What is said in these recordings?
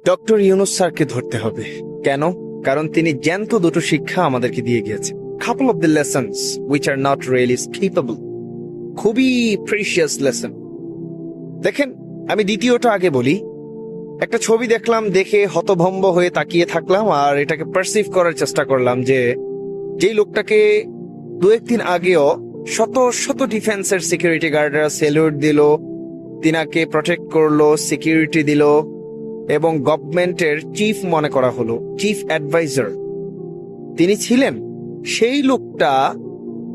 Doctor Yunus স্যারকে ধরতে হবে। কেন? কারণ তিনি জ্যান্ত দুটো শিক্ষা আমাদেরকে দিয়ে গিয়েছেন। couple of the lessons which are not really skippable, খুবই প্রিশিয়াস লেসন। দেখেন, আমি দ্বিতীয়টা আগে বলি। একটা ছবি দেখলাম, দেখে হতভম্ব হয়ে তাকিয়ে থাকলাম আর এটাকে পারসিভ করার চেষ্টা করলাম যে যেই লোকটাকে দু একদিন আগেও শত শত ডিফেন্সের সিকিউরিটি গার্ডরা স্যালুট দিল, তিনাকে প্রটেক্ট করলো, সিকিউরিটি দিল এবং গভর্নমেন্টের চিফ মনে করা হলো, চিফ অ্যাডভাইজার তিনি ছিলেন, সেই লোকটা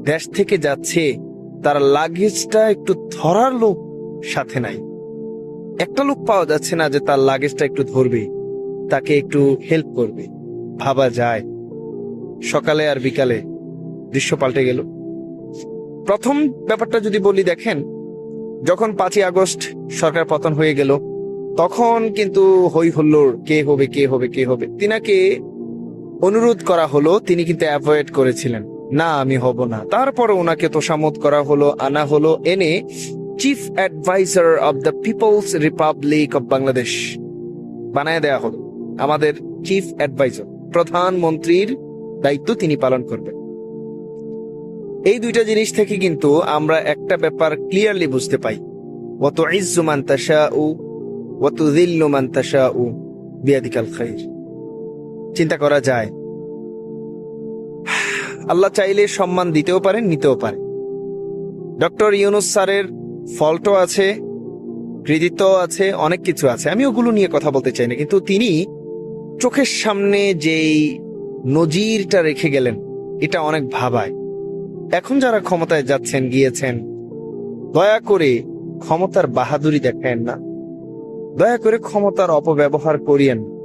দেশ থেকে যাচ্ছে, তার লাগেজটা একটু ধরার লোক সাথে নাই। একটা লোক পাওয়া যাচ্ছে না যে তার লাগেজটা একটু ধরবে, তাকে একটু হেল্প করবে। ভাবা যায় সকালে আর বিকালে দৃশ্য পাল্টে গেল। প্রথম ব্যাপারটা যদি বলি, দেখেন, যখন 5ই আগস্ট সরকার পতন হয়ে গেল তখন কিন্তু হই হুল্লোড়, কে হবে কে হবে কে হবে। তিনাকে অনুরোধ করা হলো, তিনি কিন্তু অ্যাভয়েড করেছিলেন, না আমি হব না। তারপরে ওনাকে তোষামত করা হলো, আনা হলো, এনে chief adviser of the People's Republic of Bangladesh বানায় দেয়া হলো। আমাদের চিফ অ্যাডভাইজার, প্রধানমন্ত্রীর দায়িত্ব তিনি পালন করবেন। এই দুইটা জিনিস থেকে কিন্তু আমরা একটা ব্যাপার ক্লিয়ারলি বুঝতে পাই, ওয়া তুইজ্জু মান তাশাউ ওয়া তুযিল্লু মান তাশাউ বিয়াদিকাল খাইর। চিন্তা করা যায়, আল্লাহ চাইলে সম্মান দিতেও পারেন, নিতেও পারেন। ডক্টর ইউনূস স্যারের ফল্টও আছে, কৃতিত্ব আছে, অনেক কিছু আছে, আমি ওগুলো নিয়ে কথা বলতে চাই না, কিন্তু তিনি চোখের সামনে যেই নজিরটা রেখে গেলেন এটা অনেক ভাবায়। এখন যারা ক্ষমতায় যাচ্ছেন, গিয়েছেন, দয়া করে ক্ষমতার বাহাদুরি দেখায়েন না, দয়া করে ক্ষমতার অপব্যবহার করিয়েন না।